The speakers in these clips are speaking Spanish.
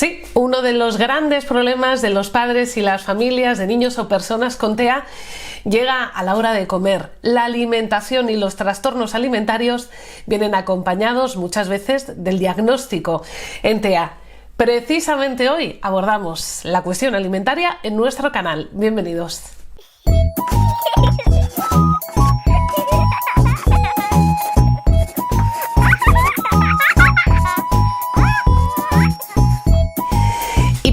Sí, uno de los grandes problemas de los padres y las familias de niños o personas con TEA llega a la hora de comer. La alimentación y los trastornos alimentarios vienen acompañados muchas veces del diagnóstico en TEA. Precisamente hoy abordamos la cuestión alimentaria en nuestro canal. Bienvenidos.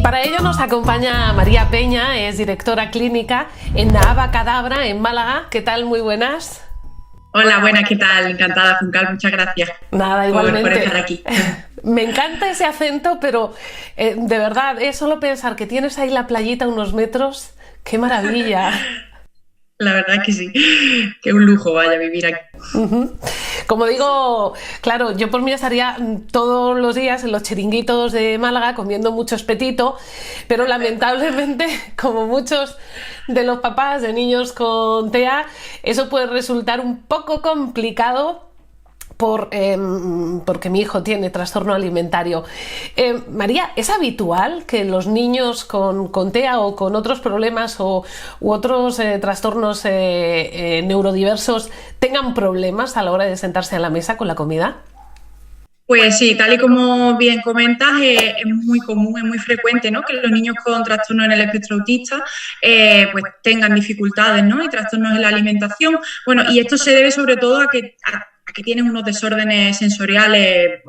Para ello nos acompaña María Peña, es directora clínica en Abacadabra, en Málaga. ¿Qué tal? Muy buenas. Hola, buenas, ¿qué tal? Encantada, Juncal, muchas gracias. Nada, igualmente. Por estar aquí. Me encanta ese acento, pero de verdad, solo pensar que tienes ahí la playita a unos metros, ¡qué maravilla! La verdad es que sí, que un lujo vaya vivir aquí. Como digo, claro, yo por mí estaría todos los días en los chiringuitos de Málaga comiendo mucho espetito, pero lamentablemente, como muchos de los papás de niños con TEA, eso puede resultar un poco complicado porque mi hijo tiene trastorno alimentario. María, ¿es habitual que los niños con TEA o con otros problemas u otros trastornos neurodiversos tengan problemas a la hora de sentarse a la mesa con la comida? Pues sí, tal y como bien comentas, es muy común, es muy frecuente, ¿no?, que los niños con trastornos en el espectro autista pues tengan dificultades, ¿no?, y trastornos en la alimentación. Bueno, y esto se debe sobre todo a que tienen unos desórdenes sensoriales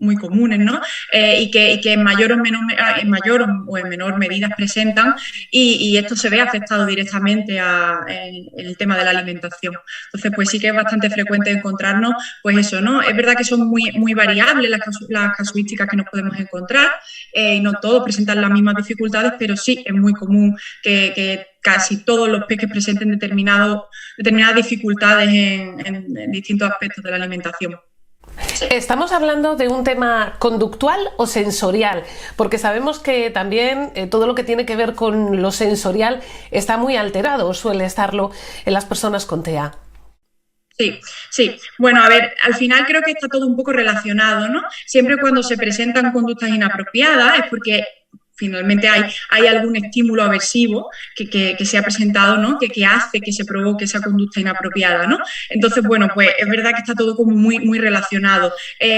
muy comunes, ¿no? Y que en mayor o en menor medida presentan, y esto se ve afectado directamente en el tema de la alimentación. Entonces, pues sí que es bastante frecuente encontrarnos, pues eso, ¿no? Es verdad que son muy variables las casuísticas que nos podemos encontrar, y no todos presentan las mismas dificultades, pero sí es muy común que casi todos los peques presenten determinadas dificultades en distintos aspectos de la alimentación. ¿Estamos hablando de un tema conductual o sensorial? Porque sabemos que también todo lo que tiene que ver con lo sensorial está muy alterado, o suele estarlo en las personas con TEA. Sí. Bueno, a ver, al final creo que está todo un poco relacionado, ¿no? Siempre cuando se presentan conductas inapropiadas es porque finalmente hay algún estímulo aversivo que se ha presentado, ¿no?, que hace que se provoque esa conducta inapropiada, ¿no? Entonces, bueno, pues es verdad que está todo como muy relacionado.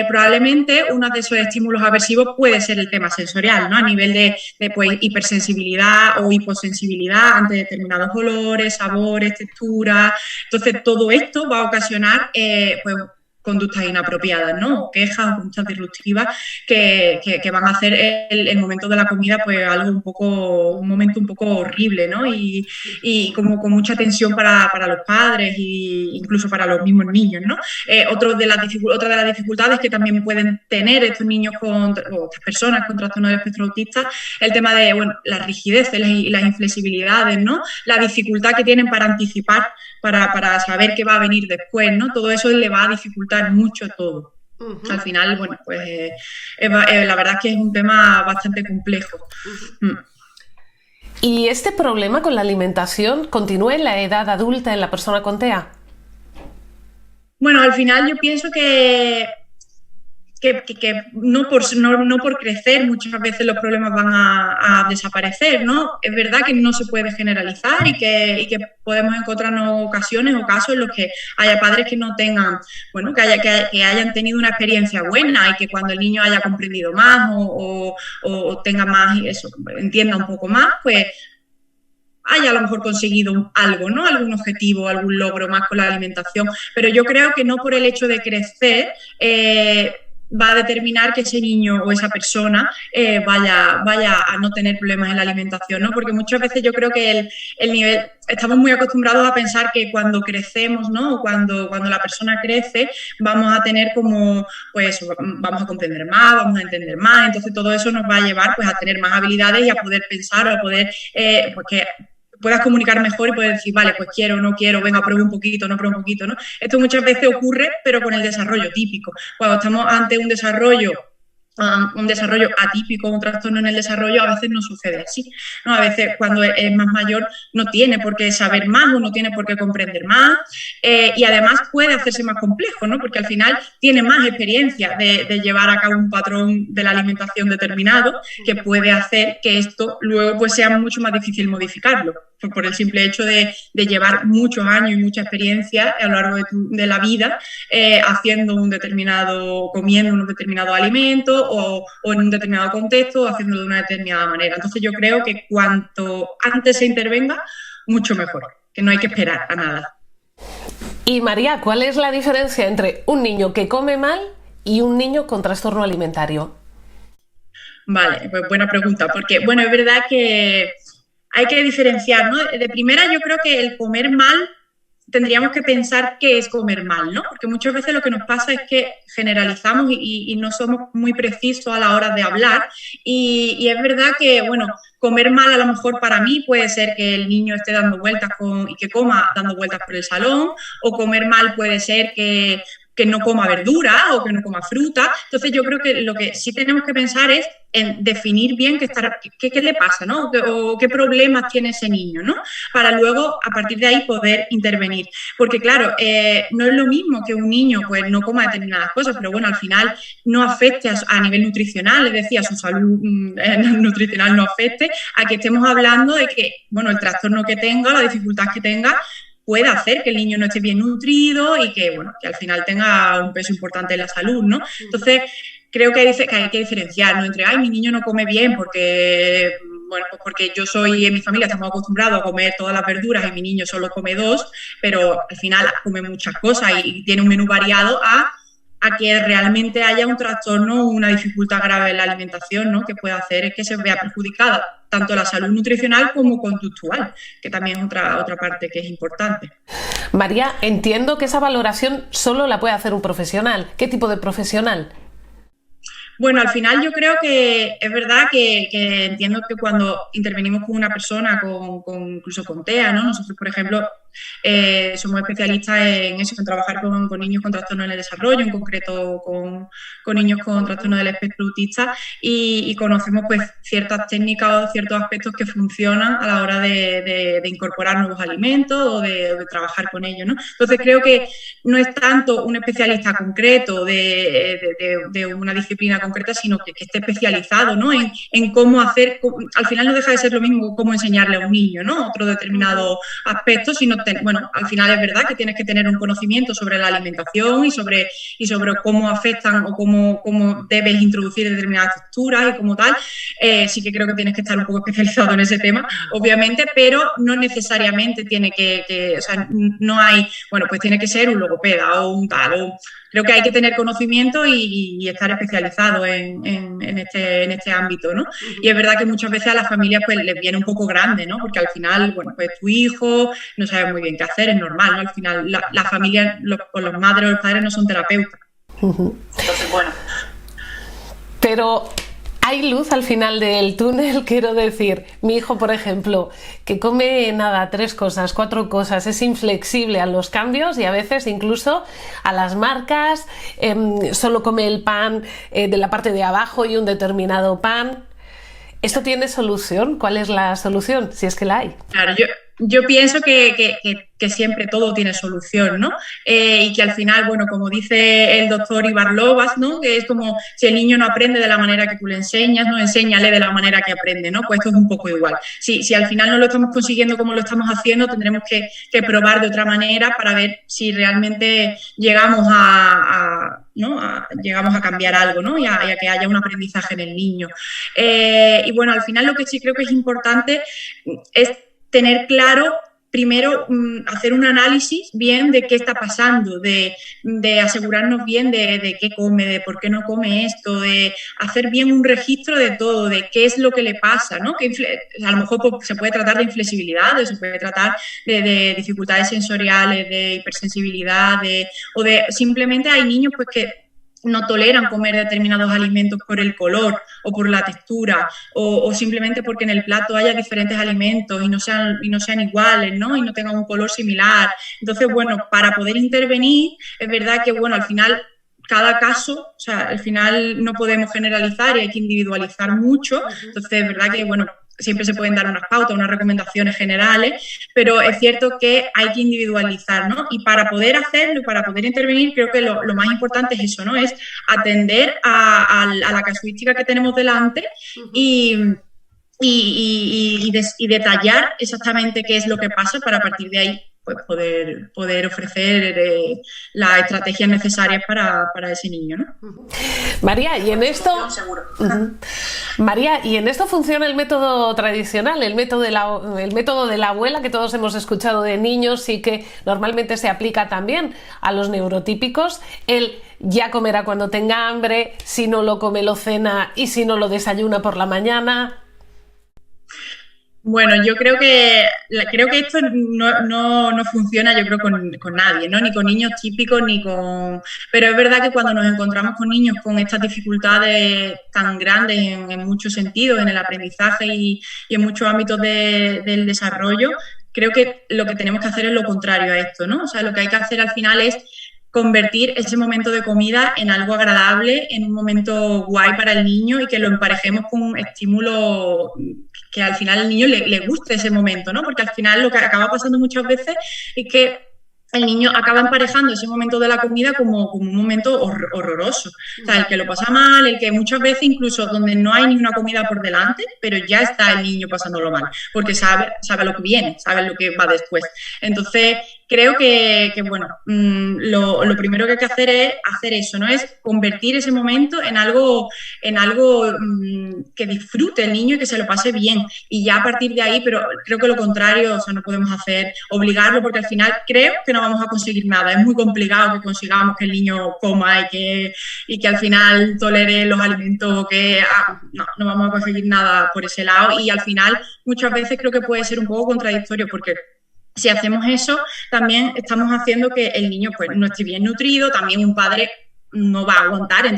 Probablemente uno de esos estímulos aversivos puede ser el tema sensorial, ¿no?, a nivel de pues, hipersensibilidad o hiposensibilidad ante determinados olores, sabores, texturas. Entonces, todo esto va a ocasionar pues conductas inapropiadas, ¿no?, o quejas o conductas disruptivas que van a hacer el momento de la comida pues un momento un poco horrible, ¿no?, y como con mucha tensión para los padres e incluso para los mismos niños, ¿no? Otra de las dificultades que también pueden tener estos niños o estas personas con trastorno del espectro autista, el tema de, bueno, las rigideces y las inflexibilidades, ¿no?, la dificultad que tienen para anticipar, para saber qué va a venir después, ¿no? Todo eso le va a dificultar mucho todo. Al final, bueno, pues la verdad es que es un tema bastante complejo. ¿Y este problema con la alimentación continúa en la edad adulta en la persona con TEA? Bueno, al final yo pienso que no por crecer muchas veces los problemas van a desaparecer, ¿no? Es verdad que no se puede generalizar y que podemos encontrarnos ocasiones o casos en los que haya padres que no tengan, bueno, que hayan tenido una experiencia buena y que cuando el niño haya comprendido más o tenga más, eso, entienda un poco más, pues haya a lo mejor conseguido algo, ¿no?, algún objetivo, algún logro más con la alimentación. Pero yo creo que no por el hecho de crecer va a determinar que ese niño o esa persona vaya a no tener problemas en la alimentación, ¿no? Porque muchas veces yo creo que el nivel, estamos muy acostumbrados a pensar que cuando crecemos, ¿no?, o cuando la persona crece, vamos a tener como, pues, vamos a comprender más, vamos a entender más, entonces todo eso nos va a llevar, pues, a tener más habilidades y a poder pensar, a poder, pues, que puedas comunicar mejor y poder decir, vale, pues quiero, no quiero, venga, pruebo un poquito, no pruebo un poquito, ¿no? Esto muchas veces ocurre, pero con el desarrollo típico. Cuando estamos ante un desarrollo un desarrollo atípico, un trastorno en el desarrollo, a veces no sucede así, ¿no? A veces cuando es más mayor no tiene por qué saber más o no tiene por qué comprender más, y además puede hacerse más complejo, ¿no? Porque al final tiene más experiencia de llevar a cabo un patrón de la alimentación determinado que puede hacer que esto luego pues sea mucho más difícil modificarlo, por el simple hecho de llevar muchos años y mucha experiencia a lo largo de la vida haciendo un determinado, comiendo un determinado alimento o en un determinado contexto o haciéndolo de una determinada manera. Entonces yo creo que cuanto antes se intervenga, mucho mejor, que no hay que esperar a nada. Y María, ¿cuál es la diferencia entre un niño que come mal y un niño con trastorno alimentario? Vale, pues buena pregunta, porque bueno, es verdad que hay que diferenciar, ¿no? De primera yo creo que el comer mal tendríamos que pensar qué es comer mal, ¿no? Porque muchas veces lo que nos pasa es que generalizamos y no somos muy precisos a la hora de hablar y es verdad que, bueno, comer mal a lo mejor para mí puede ser que el niño esté dando vueltas y que coma dando vueltas por el salón, o comer mal puede ser que no coma verdura o que no coma fruta. Entonces yo creo que lo que sí tenemos que pensar es en definir bien qué le pasa, ¿no? O qué problemas tiene ese niño, ¿no? Para luego, a partir de ahí, poder intervenir. Porque claro, no es lo mismo que un niño pues no coma determinadas cosas, pero bueno, al final no afecte a nivel nutricional, es decir, a su salud nutricional no afecte, a que estemos hablando de que, bueno, el trastorno que tenga, la dificultad que tenga, puede hacer que el niño no esté bien nutrido y que, bueno, que al final tenga un peso importante en la salud, ¿no? Entonces, creo que hay que diferenciar, ¿no? Entre, ay, mi niño no come bien porque, bueno, pues porque yo soy, en mi familia estamos acostumbrados a comer todas las verduras y mi niño solo come 2, pero al final come muchas cosas y tiene un menú variado a que realmente haya un trastorno o una dificultad grave en la alimentación, ¿no? Que puede hacer que se vea perjudicada tanto la salud nutricional como conductual, que también es otra parte que es importante. María, entiendo que esa valoración solo la puede hacer un profesional. ¿Qué tipo de profesional? Bueno, al final yo creo que es verdad que entiendo que cuando intervenimos con una persona, incluso con TEA, ¿no? Nosotros, por ejemplo, somos especialistas en eso, en trabajar con niños con trastorno en el desarrollo, en concreto con niños con trastorno del espectro autista, y conocemos pues ciertas técnicas o ciertos aspectos que funcionan a la hora de incorporar nuevos alimentos o de trabajar con ellos, ¿no? Entonces creo que no es tanto un especialista concreto de una disciplina concreta, sino que esté especializado, ¿no? en cómo hacer, al final no deja de ser lo mismo cómo enseñarle a un niño, ¿no? Otro determinado aspecto, sino, bueno, al final es verdad que tienes que tener un conocimiento sobre la alimentación y sobre cómo afectan o cómo debes introducir determinadas texturas y como tal. Sí que creo que tienes que estar un poco especializado en ese tema, obviamente, pero no necesariamente tiene o sea, no hay, bueno, pues tiene que ser un logopeda o un tal, creo que hay que tener conocimiento y estar especializado en este ámbito, ¿no? Y es verdad que muchas veces a las familias pues les viene un poco grande, ¿no? Porque al final, bueno, pues tu hijo no sabe muy bien qué hacer, es normal, ¿no? Al final la familia, los madres o los padres no son terapeutas. Entonces, bueno. Pero hay luz al final del túnel, quiero decir. Mi hijo, por ejemplo, que come nada, 3 cosas, 4 cosas, es inflexible a los cambios y a veces incluso a las marcas, solo come el pan de la parte de abajo y un determinado pan. ¿Esto tiene solución? ¿Cuál es la solución, si es que la hay? Claro, yo pienso que siempre todo tiene solución, ¿no? Y que al final, bueno, como dice el doctor Ibarlovas, ¿no? Que es como si el niño no aprende de la manera que tú le enseñas, no enséñale de la manera que aprende, ¿no? Pues esto es un poco igual. Si al final no lo estamos consiguiendo como lo estamos haciendo, tendremos que probar de otra manera para ver si realmente llegamos llegamos a cambiar algo, ¿no? Y a que haya un aprendizaje en el niño. Y bueno, al final lo que sí creo que es importante es tener claro, primero, hacer un análisis bien de qué está pasando, de asegurarnos bien de qué come, de por qué no come esto, de hacer bien un registro de todo, de qué es lo que le pasa, ¿no? Que a lo mejor pues, se puede tratar de inflexibilidad, se puede tratar de dificultades sensoriales, de hipersensibilidad, o de simplemente hay niños pues que no toleran comer determinados alimentos por el color o por la textura o simplemente porque en el plato haya diferentes alimentos y no sean iguales, ¿no? Y no tengan un color similar. Entonces, bueno, para poder intervenir, es verdad que, bueno, al final cada caso, o sea, al final no podemos generalizar y hay que individualizar mucho. Entonces, es verdad que, bueno, siempre se pueden dar unas pautas, unas recomendaciones generales, pero es cierto que hay que individualizar, ¿no? Y para poder hacerlo, para poder intervenir, creo que lo más importante es eso, ¿no? Es atender a la casuística que tenemos delante y detallar exactamente qué es lo que pasa para a partir de ahí pues poder ofrecer las estrategias necesarias para ese niño, ¿no? María, y en esto María, y en esto funciona el método tradicional, el método de la abuela que todos hemos escuchado de niños y que normalmente se aplica también a los neurotípicos, el ya comerá cuando tenga hambre, si no lo come lo cena y si no lo desayuna por la mañana. Bueno, yo creo que esto no funciona, yo creo, con nadie, ¿no? Ni con niños típicos, ni con... Pero es verdad que cuando nos encontramos con niños con estas dificultades tan grandes en muchos sentidos, en el aprendizaje y en muchos ámbitos del desarrollo, creo que lo que tenemos que hacer es lo contrario a esto, ¿no? O sea, lo que hay que hacer al final es convertir ese momento de comida en algo agradable, en un momento guay para el niño y que lo emparejemos con un estímulo que al final al niño le guste ese momento, ¿no? Porque al final lo que acaba pasando muchas veces es que el niño acaba emparejando ese momento de la comida como un momento horroroso. O sea, el que lo pasa mal, el que muchas veces incluso donde no hay ni una comida por delante, pero ya está el niño pasándolo mal, porque sabe lo que viene, sabe lo que va después. Entonces, creo que bueno, lo primero que hay que hacer es hacer eso, ¿no? Es convertir ese momento en algo que disfrute el niño y que se lo pase bien. Y ya a partir de ahí, pero creo que lo contrario, o sea, no podemos hacer obligarlo porque al final creo que no vamos a conseguir nada. Es muy complicado que consigamos que el niño coma y que al final tolere los alimentos que no vamos a conseguir nada por ese lado. Y al final muchas veces creo que puede ser un poco contradictorio porque si hacemos eso, también estamos haciendo que el niño pues, no esté bien nutrido, también un padre no va a aguantar en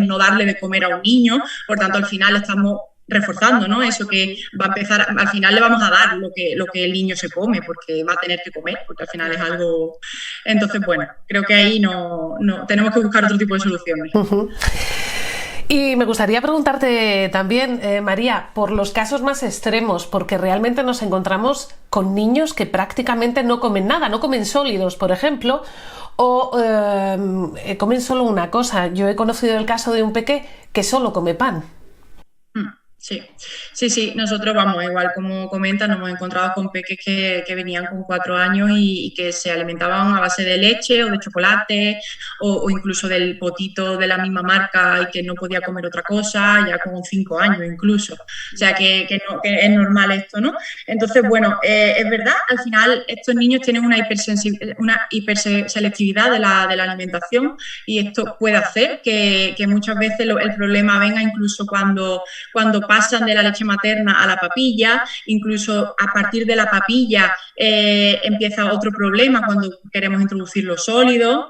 no darle de comer a un niño, por tanto al final estamos reforzando, ¿no? Eso que va a empezar, al final le vamos a dar lo que el niño se come, porque va a tener que comer, porque al final es algo... Entonces, bueno, creo que ahí no tenemos que buscar otro tipo de soluciones. Y me gustaría preguntarte también, María, por los casos más extremos, porque realmente nos encontramos con niños que prácticamente no comen nada, no comen sólidos, por ejemplo, o comen solo una cosa. Yo he conocido el caso de un peque que solo come pan. Sí, nosotros vamos, igual como comentan, nos hemos encontrado con peques que venían con 4 años y que se alimentaban a base de leche o de chocolate o incluso del potito de la misma marca y que no podía comer otra cosa, ya con 5 años incluso. O sea que es normal esto, ¿no? Entonces, bueno, es verdad, al final estos niños tienen una hiperselectividad de la alimentación y esto puede hacer que muchas veces el problema venga incluso cuando pasan de la leche materna a la papilla, incluso a partir de la papilla empieza otro problema cuando queremos introducir los sólidos.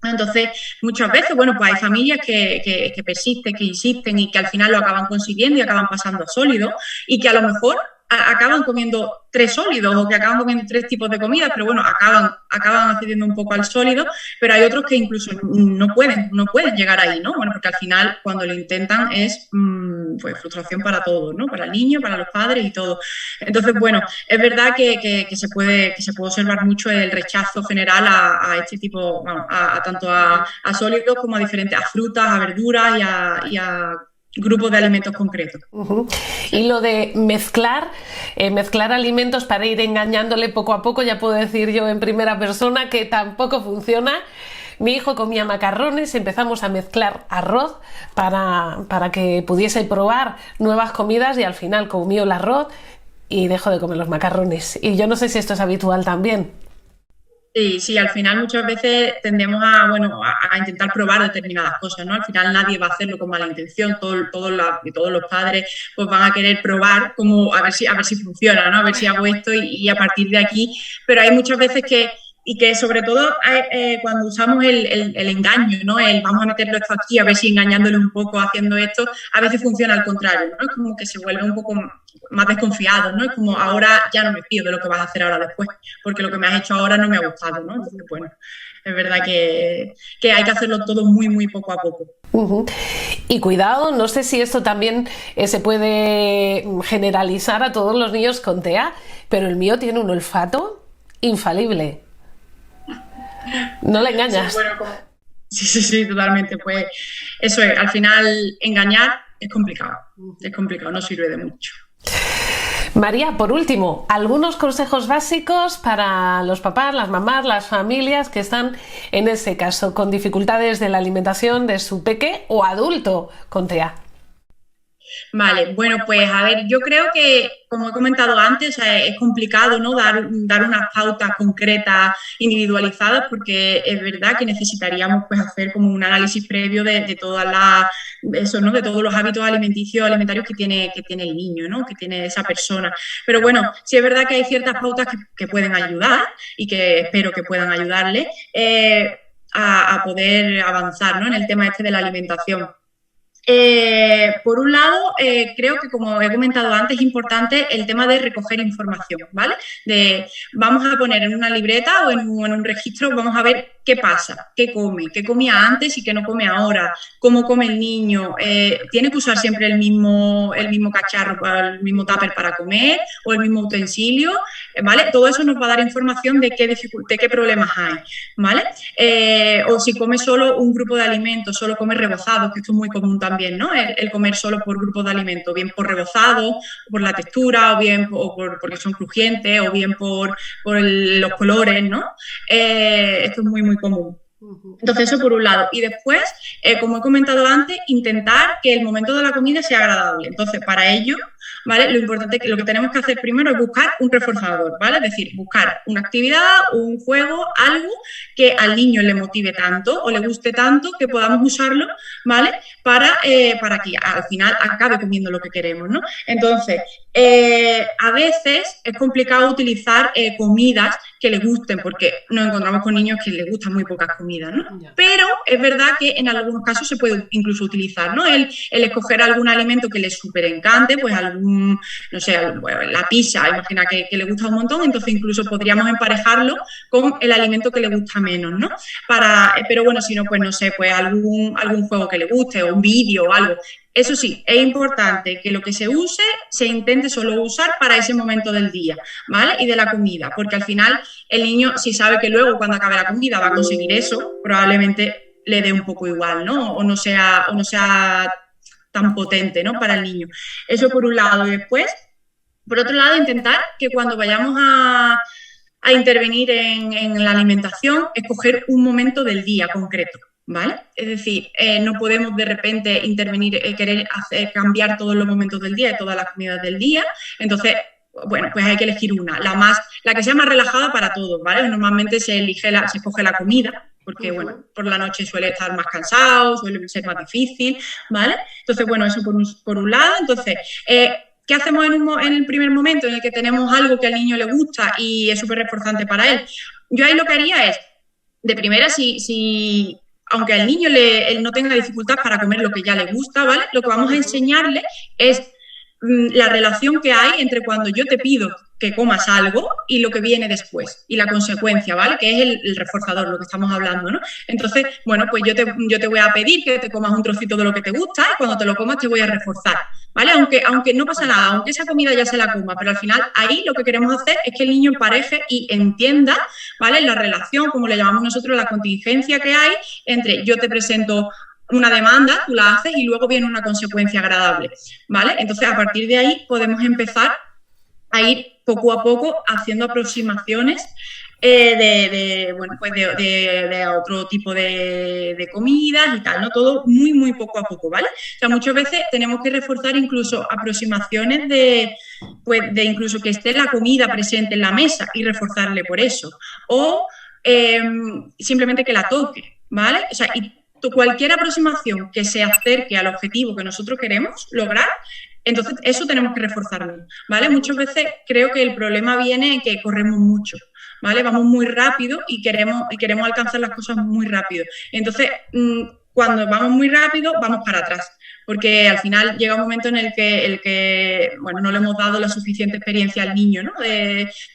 Entonces, muchas veces, bueno, pues hay familias que persisten, que insisten y que al final lo acaban consiguiendo y acaban pasando a sólidos y que a lo mejor acaban comiendo 3 sólidos o que acaban comiendo 3 tipos de comidas, pero bueno, acaban accediendo un poco al sólido, pero hay otros que incluso no pueden llegar ahí, ¿no? Bueno, porque al final cuando lo intentan es pues frustración para todos, ¿no? Para el niño, para los padres y todo. Entonces, bueno, es verdad que se puede observar mucho el rechazo general a este tipo, bueno, tanto a sólidos como a diferentes, a frutas, a verduras y a grupos de alimentos concretos. Y lo de mezclar alimentos para ir engañándole poco a poco, ya puedo decir yo en primera persona que tampoco funciona. Mi hijo comía macarrones, empezamos a mezclar arroz para que pudiese probar nuevas comidas y al final comió el arroz y dejó de comer los macarrones. Y yo no sé si esto es habitual también. Sí, al final muchas veces tendemos a intentar probar determinadas cosas, ¿no? Al final nadie va a hacerlo con mala intención, todos los padres pues van a querer probar como a ver si funciona, ¿no? A ver si hago esto y a partir de aquí, pero hay muchas veces que y que sobre todo cuando usamos el engaño, ¿no? El vamos a meterlo esto aquí, a ver si engañándole un poco, haciendo esto, a veces funciona al contrario, ¿no? Es como que se vuelve un poco más desconfiado, ¿no? Es como ahora ya no me fío de lo que vas a hacer ahora después, porque lo que me has hecho ahora no me ha gustado, ¿no? Entonces, bueno, es verdad que hay que hacerlo todo muy, muy poco a poco. Y cuidado, no sé si esto también se puede generalizar a todos los niños con TEA, pero el mío tiene un olfato infalible. No le engañas. Sí, bueno, sí, totalmente. Pues eso es, al final engañar es complicado, no sirve de mucho. María, por último, algunos consejos básicos para los papás, las mamás, las familias que están en ese caso con dificultades de la alimentación de su peque o adulto con TEA. Vale, bueno, pues a ver, yo creo que, como he comentado antes, es complicado, ¿no? Dar unas pautas concretas, individualizadas, porque es verdad que necesitaríamos pues hacer como un análisis previo de todas eso, ¿no? De todos los hábitos alimentarios que tiene el niño, ¿no? Que tiene esa persona. Pero bueno, sí es verdad que hay ciertas pautas que pueden ayudar y que espero que puedan ayudarle a poder avanzar, ¿no? En el tema este de la alimentación. Por un lado, creo que, como he comentado antes, es importante el tema de recoger información, ¿vale? Vamos a poner en una libreta o en un registro, vamos a ver qué pasa, qué come, qué comía antes y qué no come ahora, cómo come el niño, tiene que usar siempre el mismo cacharro, el mismo tupper para comer o el mismo utensilio, ¿vale? Todo eso nos va a dar información de qué problemas hay, ¿vale? O si come solo un grupo de alimentos, solo come rebozado, que esto es muy común también, ¿no? El comer solo por grupos de alimentos, bien por rebozado, por la textura, o bien porque son crujientes, o bien por los colores, ¿no? Esto es muy, muy común. Entonces, eso por un lado. Y después, como he comentado antes, intentar que el momento de la comida sea agradable. Entonces, para ello, ¿vale? Lo importante es que lo que tenemos que hacer primero es buscar un reforzador, ¿vale? Es decir, buscar una actividad, un juego, algo que al niño le motive tanto o le guste tanto que podamos usarlo, ¿vale? Para que al final acabe comiendo lo que queremos, ¿no? Entonces, a veces es complicado utilizar comidas que le gusten, porque nos encontramos con niños que les gustan muy pocas comidas, ¿no? Pero es verdad que en algunos casos se puede incluso utilizar, ¿no? El escoger algún alimento que les súper encante, pues algún, no sé, la pizza, imagina que le gusta un montón, entonces incluso podríamos emparejarlo con el alimento que le gusta menos, ¿no? Pero bueno, si no, pues no sé, pues algún juego que le guste o un vídeo o algo. Eso sí, es importante que lo que se use se intente solo usar para ese momento del día, ¿vale? Y de la comida, porque al final el niño, si sabe que luego cuando acabe la comida va a conseguir eso, probablemente le dé un poco igual, ¿no? O no sea tan potente, ¿no? Para el niño. Eso por un lado. Y después, por otro lado, intentar que cuando vayamos a intervenir en la alimentación, escoger un momento del día concreto, ¿vale? Es decir, no podemos de repente intervenir, querer cambiar todos los momentos del día y todas las comidas del día. Entonces, bueno, pues hay que elegir una, la que sea más relajada para todos, ¿vale? Normalmente se escoge la comida, porque, bueno, por la noche suele estar más cansado, suele ser más difícil, ¿vale? Entonces, bueno, eso por un lado. Entonces, ¿qué hacemos en el primer momento en el que tenemos algo que al niño le gusta y es súper reforzante para él? Yo ahí lo que haría es, de primera, si aunque al niño él no tenga dificultad para comer lo que ya le gusta, ¿vale? Lo que vamos a enseñarle es la relación que hay entre cuando yo te pido que comas algo y lo que viene después, y la consecuencia, ¿vale? Que es el reforzador, lo que estamos hablando, ¿no? Entonces, bueno, pues yo te voy a pedir que te comas un trocito de lo que te gusta y cuando te lo comas te voy a reforzar, ¿vale? Aunque no pasa nada, aunque esa comida ya se la coma, pero al final ahí lo que queremos hacer es que el niño empareje y entienda, ¿vale? La relación, como le llamamos nosotros, la contingencia que hay entre yo te presento una demanda, tú la haces y luego viene una consecuencia agradable, ¿vale? Entonces, a partir de ahí podemos empezar a ir poco a poco haciendo aproximaciones de otro tipo de comidas y tal, ¿no? Todo muy, muy poco a poco, ¿vale? O sea, muchas veces tenemos que reforzar incluso aproximaciones de incluso que esté la comida presente en la mesa y reforzarle por eso. O simplemente que la toque, ¿vale? O sea, y cualquier aproximación que se acerque al objetivo que nosotros queremos lograr, entonces eso tenemos que reforzarlo, ¿vale? Muchas veces creo que el problema viene en que corremos mucho, ¿vale? Vamos muy rápido y queremos alcanzar las cosas muy rápido. Entonces, cuando vamos muy rápido, vamos para atrás, porque al final llega un momento en el que bueno, no le hemos dado la suficiente experiencia al niño, ¿no?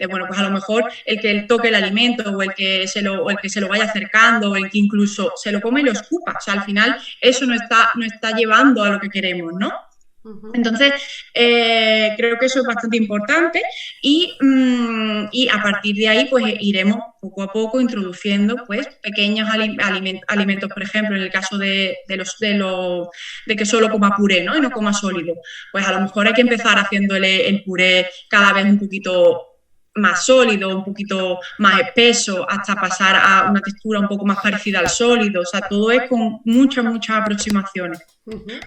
Bueno, pues a lo mejor el que toque el alimento o el que se lo vaya acercando o el que incluso se lo come y lo escupa. O sea, al final eso no está llevando a lo que queremos, ¿no? Entonces, creo que eso es bastante importante y a partir de ahí pues iremos poco a poco introduciendo pues pequeños alimentos, por ejemplo, en el caso de que solo coma puré, ¿no? Y no coma sólido. Pues a lo mejor hay que empezar haciéndole el puré cada vez un poquito más sólido, un poquito más espeso, hasta pasar a una textura un poco más parecida al sólido. O sea, todo es con muchas aproximaciones,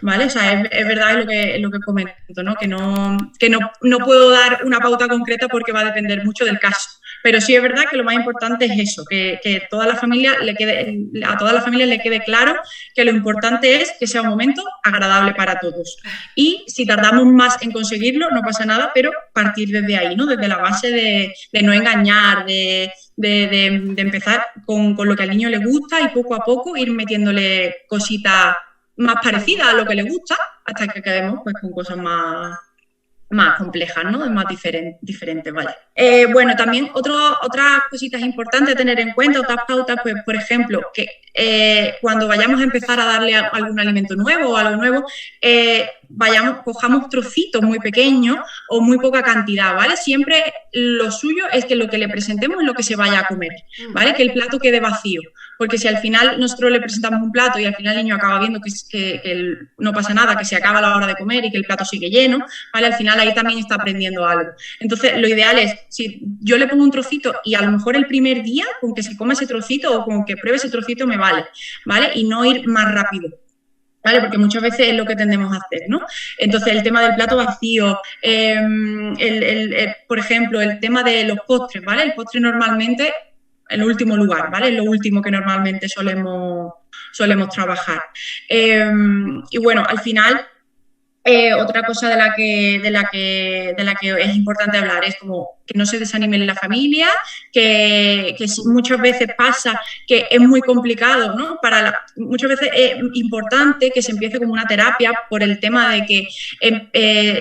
¿vale? O sea, es verdad lo que comento, ¿no? Que no puedo dar una pauta concreta porque va a depender mucho del caso. Pero sí es verdad que lo más importante es eso, que a toda la familia le quede claro que lo importante es que sea un momento agradable para todos. Y si tardamos más en conseguirlo, no pasa nada, pero partir desde ahí, ¿no? Desde la base de no engañar, de empezar con lo que al niño le gusta y poco a poco ir metiéndole cositas más parecidas a lo que le gusta hasta que quedemos pues con cosas más complejas, ¿no? Más diferentes, vale. Bueno, también otras cositas importantes a tener en cuenta, otras pautas, pues, por ejemplo, que cuando vayamos a empezar a darle algún alimento nuevo o algo nuevo, cojamos trocitos muy pequeños o muy poca cantidad, ¿vale? Siempre lo suyo es que lo que le presentemos es lo que se vaya a comer, ¿vale? Que el plato quede vacío, porque si al final nosotros le presentamos un plato y al final el niño acaba viendo que no pasa nada, que se acaba la hora de comer y que el plato sigue lleno, ¿vale? Al final ahí también está aprendiendo algo. Entonces, lo ideal es, si yo le pongo un trocito y a lo mejor el primer día, con que se coma ese trocito o con que pruebe ese trocito me vale, ¿vale? Y no ir más rápido, ¿vale? Porque muchas veces es lo que tendemos a hacer, ¿no? Entonces, el tema del plato vacío, por ejemplo, el tema de los postres, ¿vale? El postre normalmente en último lugar, ¿vale? Es lo último que normalmente solemos trabajar. Y bueno, al final, otra cosa de la que es importante hablar es como que no se desanimen en la familia, que muchas veces pasa que es muy complicado, ¿no? Muchas veces es importante que se empiece como una terapia por el tema de que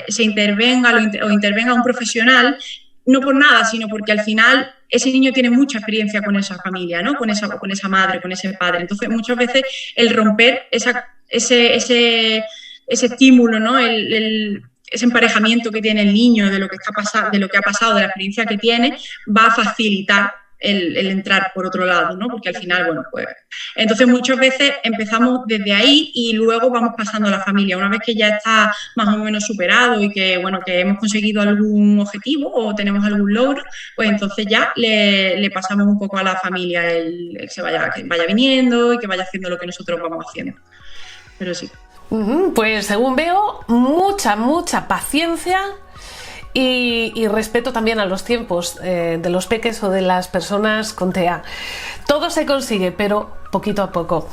se intervenga o intervenga un profesional, no por nada, sino porque al final ese niño tiene mucha experiencia con esa familia, ¿no? Con esa madre, con ese padre. Entonces, muchas veces el romper ese estímulo, ¿no? Ese emparejamiento que tiene el niño de lo que ha pasado, de la experiencia que tiene, va a facilitar el entrar por otro lado, ¿no? Porque al final, bueno, pues... Entonces, muchas veces empezamos desde ahí y luego vamos pasando a la familia. Una vez que ya está más o menos superado y que, bueno, que hemos conseguido algún objetivo o tenemos algún logro, pues entonces ya le pasamos un poco a la familia que vaya viniendo y que vaya haciendo lo que nosotros vamos haciendo. Pero sí. Pues según veo, mucha paciencia y respeto también a los tiempos de los peques o de las personas con TEA. Todo se consigue, pero poquito a poco.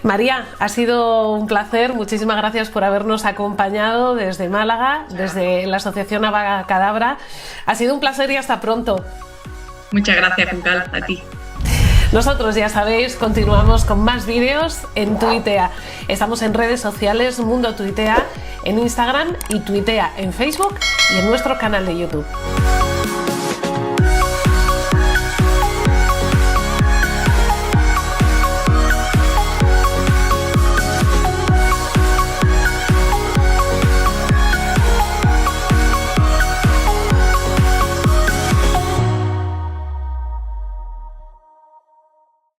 María, ha sido un placer. Muchísimas gracias por habernos acompañado desde Málaga, desde la Asociación Abacadabra. Ha sido un placer y hasta pronto. Muchas gracias, Juncal, a ti. Nosotros, ya sabéis, continuamos con más vídeos en Tuitea. Estamos en redes sociales, Mundo Tuitea, en Instagram y Tuitea en Facebook y en nuestro canal de YouTube.